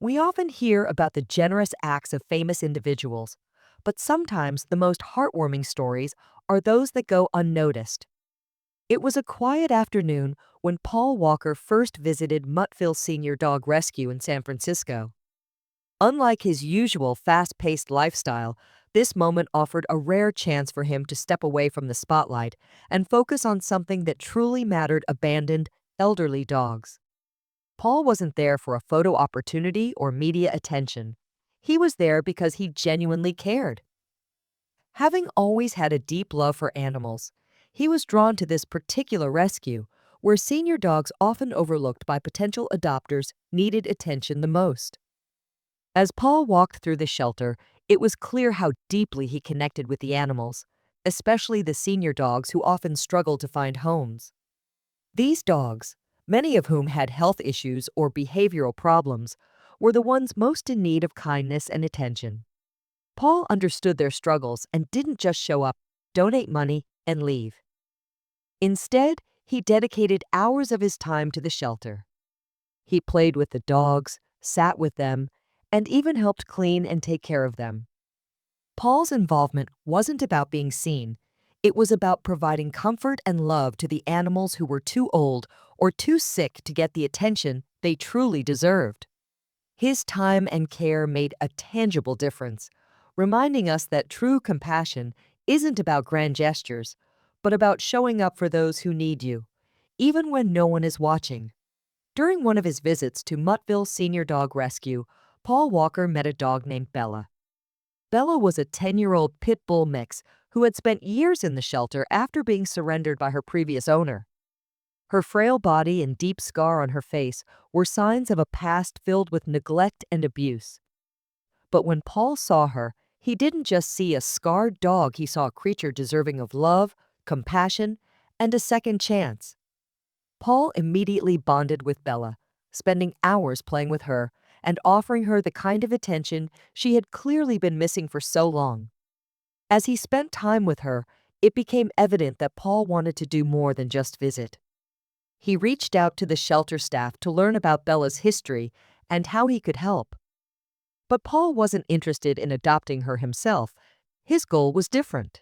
We often hear about the generous acts of famous individuals, but sometimes the most heartwarming stories are those that go unnoticed. It was a quiet afternoon when Paul Walker first visited Muttville Senior Dog Rescue in San Francisco. Unlike his usual fast-paced lifestyle, this moment offered a rare chance for him to step away from the spotlight and focus on something that truly mattered: abandoned, elderly dogs. Paul wasn't there for a photo opportunity or media attention. He was there because he genuinely cared. Having always had a deep love for animals, he was drawn to this particular rescue, where senior dogs often overlooked by potential adopters needed attention the most. As Paul walked through the shelter, it was clear how deeply he connected with the animals, especially the senior dogs who often struggled to find homes. These dogs, many of whom had health issues or behavioral problems, were the ones most in need of kindness and attention. Paul understood their struggles and didn't just show up, donate money, and leave. Instead, he dedicated hours of his time to the shelter. He played with the dogs, sat with them, and even helped clean and take care of them. Paul's involvement wasn't about being seen. It was about providing comfort and love to the animals who were too old or too sick to get the attention they truly deserved. His time and care made a tangible difference, reminding us that true compassion isn't about grand gestures, but about showing up for those who need you, even when no one is watching. During one of his visits to Muttville Senior Dog Rescue, Paul Walker met a dog named Bella. Bella was a 10-year-old pit bull mix who had spent years in the shelter after being surrendered by her previous owner. Her frail body and deep scar on her face were signs of a past filled with neglect and abuse. But when Paul saw her, he didn't just see a scarred dog, he saw a creature deserving of love, compassion, and a second chance. Paul immediately bonded with Bella, spending hours playing with her and offering her the kind of attention she had clearly been missing for so long. As he spent time with her, it became evident that Paul wanted to do more than just visit. He reached out to the shelter staff to learn about Bella's history and how he could help. But Paul wasn't interested in adopting her himself. His goal was different.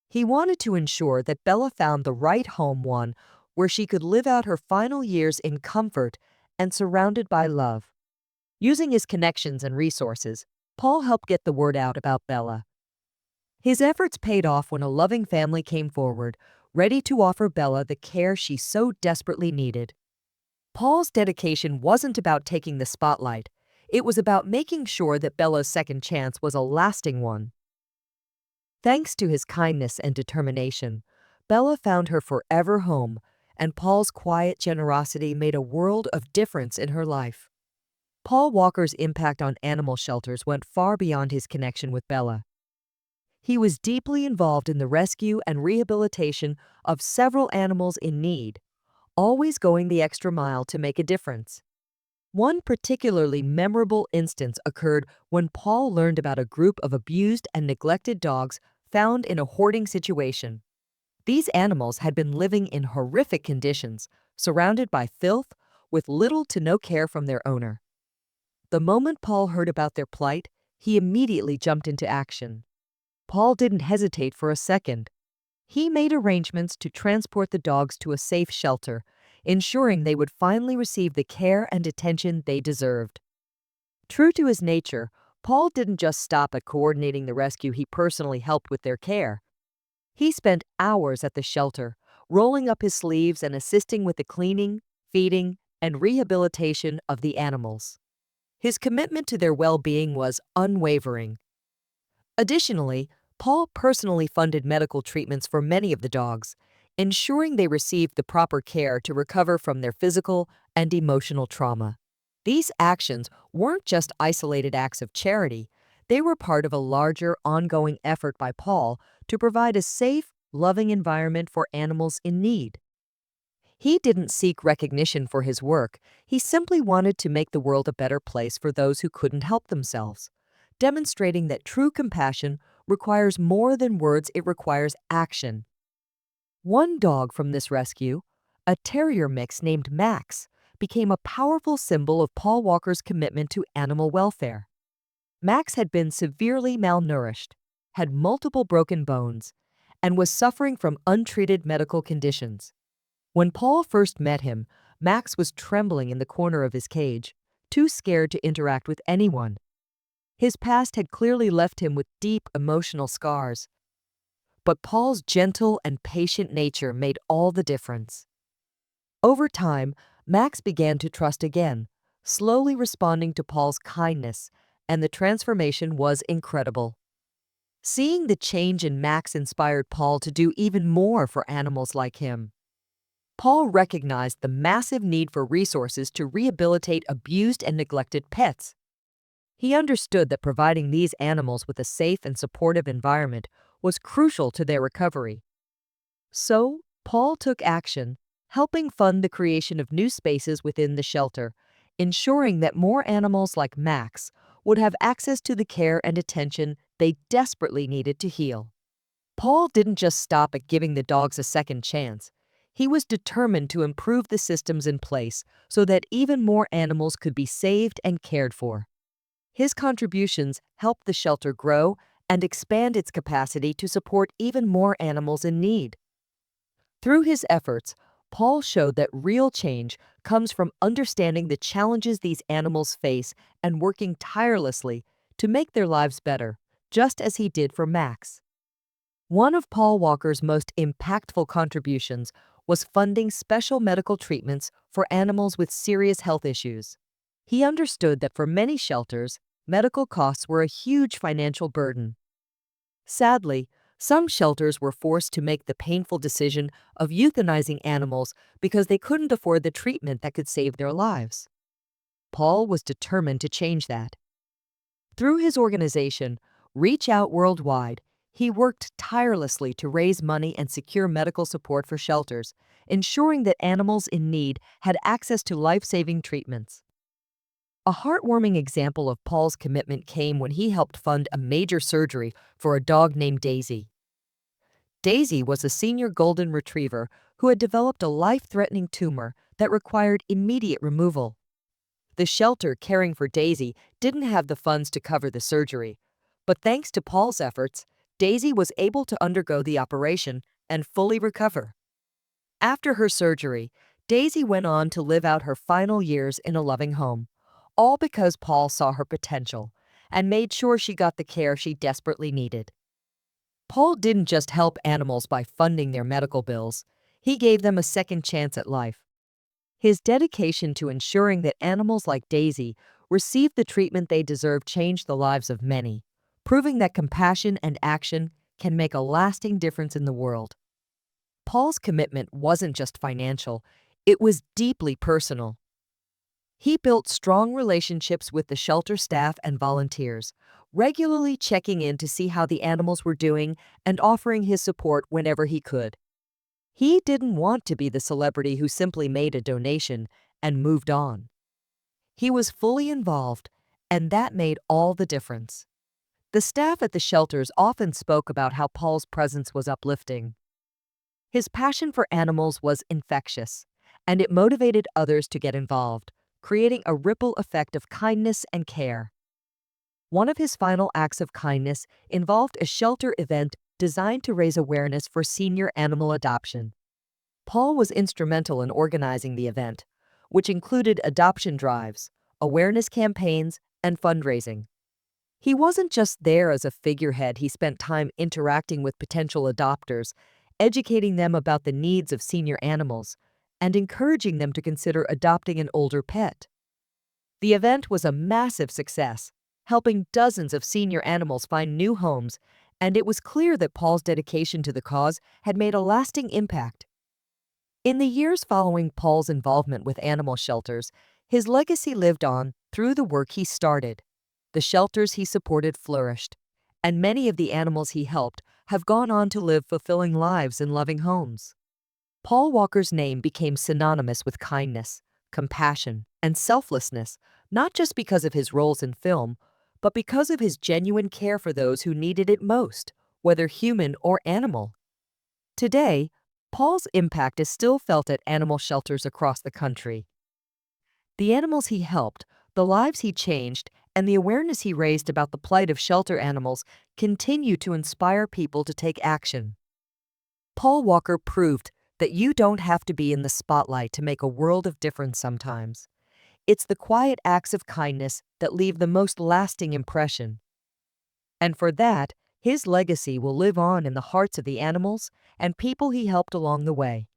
He wanted to ensure that Bella found the right home, one where she could live out her final years in comfort and surrounded by love. Using his connections and resources, Paul helped get the word out about Bella. His efforts paid off when a loving family came forward, ready to offer Bella the care she so desperately needed. Paul's dedication wasn't about taking the spotlight. It was about making sure that Bella's second chance was a lasting one. Thanks to his kindness and determination, Bella found her forever home, and Paul's quiet generosity made a world of difference in her life. Paul Walker's impact on animal shelters went far beyond his connection with Bella. He was deeply involved in the rescue and rehabilitation of several animals in need, always going the extra mile to make a difference. One particularly memorable instance occurred when Paul learned about a group of abused and neglected dogs found in a hoarding situation. These animals had been living in horrific conditions, surrounded by filth, with little to no care from their owner. The moment Paul heard about their plight, he immediately jumped into action. Paul didn't hesitate for a second. He made arrangements to transport the dogs to a safe shelter, ensuring they would finally receive the care and attention they deserved. True to his nature, Paul didn't just stop at coordinating the rescue. He personally helped with their care. He spent hours at the shelter, rolling up his sleeves and assisting with the cleaning, feeding, and rehabilitation of the animals. His commitment to their well-being was unwavering. Additionally, Paul personally funded medical treatments for many of the dogs, ensuring they received the proper care to recover from their physical and emotional trauma. These actions weren't just isolated acts of charity. They were part of a larger, ongoing effort by Paul to provide a safe, loving environment for animals in need. He didn't seek recognition for his work. He simply wanted to make the world a better place for those who couldn't help themselves, demonstrating that true compassion requires more than words. It requires action. One dog from this rescue, a terrier mix named Max, became a powerful symbol of Paul Walker's commitment to animal welfare. Max had been severely malnourished, had multiple broken bones, and was suffering from untreated medical conditions. When Paul first met him, Max was trembling in the corner of his cage, too scared to interact with anyone. His past had clearly left him with deep emotional scars. But Paul's gentle and patient nature made all the difference. Over time, Max began to trust again, slowly responding to Paul's kindness, and the transformation was incredible. Seeing the change in Max inspired Paul to do even more for animals like him. Paul recognized the massive need for resources to rehabilitate abused and neglected pets. He understood that providing these animals with a safe and supportive environment was crucial to their recovery. So, Paul took action, helping fund the creation of new spaces within the shelter, ensuring that more animals like Max would have access to the care and attention they desperately needed to heal. Paul didn't just stop at giving the dogs a second chance. He was determined to improve the systems in place so that even more animals could be saved and cared for. His contributions helped the shelter grow and expand its capacity to support even more animals in need. Through his efforts, Paul showed that real change comes from understanding the challenges these animals face and working tirelessly to make their lives better, just as he did for Max. One of Paul Walker's most impactful contributions was funding special medical treatments for animals with serious health issues. He understood that for many shelters, medical costs were a huge financial burden. Sadly, some shelters were forced to make the painful decision of euthanizing animals because they couldn't afford the treatment that could save their lives. Paul was determined to change that. Through his organization, Reach Out Worldwide, he worked tirelessly to raise money and secure medical support for shelters, ensuring that animals in need had access to life-saving treatments. A heartwarming example of Paul's commitment came when he helped fund a major surgery for a dog named Daisy. Daisy was a senior golden retriever who had developed a life-threatening tumor that required immediate removal. The shelter caring for Daisy didn't have the funds to cover the surgery, but thanks to Paul's efforts, Daisy was able to undergo the operation and fully recover. After her surgery, Daisy went on to live out her final years in a loving home, all because Paul saw her potential and made sure she got the care she desperately needed. Paul didn't just help animals by funding their medical bills, he gave them a second chance at life. His dedication to ensuring that animals like Daisy received the treatment they deserve changed the lives of many, proving that compassion and action can make a lasting difference in the world. Paul's commitment wasn't just financial, it was deeply personal. He built strong relationships with the shelter staff and volunteers, regularly checking in to see how the animals were doing and offering his support whenever he could. He didn't want to be the celebrity who simply made a donation and moved on. He was fully involved, and that made all the difference. The staff at the shelters often spoke about how Paul's presence was uplifting. His passion for animals was infectious, and it motivated others to get involved, creating a ripple effect of kindness and care. One of his final acts of kindness involved a shelter event designed to raise awareness for senior animal adoption. Paul was instrumental in organizing the event, which included adoption drives, awareness campaigns, and fundraising. He wasn't just there as a figurehead, he spent time interacting with potential adopters, educating them about the needs of senior animals, and encouraging them to consider adopting an older pet. The event was a massive success, helping dozens of senior animals find new homes, and it was clear that Paul's dedication to the cause had made a lasting impact. In the years following Paul's involvement with animal shelters, his legacy lived on through the work he started. The shelters he supported flourished, and many of the animals he helped have gone on to live fulfilling lives in loving homes. Paul Walker's name became synonymous with kindness, compassion, and selflessness, not just because of his roles in film, but because of his genuine care for those who needed it most, whether human or animal. Today, Paul's impact is still felt at animal shelters across the country. The animals he helped, the lives he changed, and the awareness he raised about the plight of shelter animals continue to inspire people to take action. Paul Walker proved that you don't have to be in the spotlight to make a world of difference sometimes. It's the quiet acts of kindness that leave the most lasting impression. And for that, his legacy will live on in the hearts of the animals and people he helped along the way.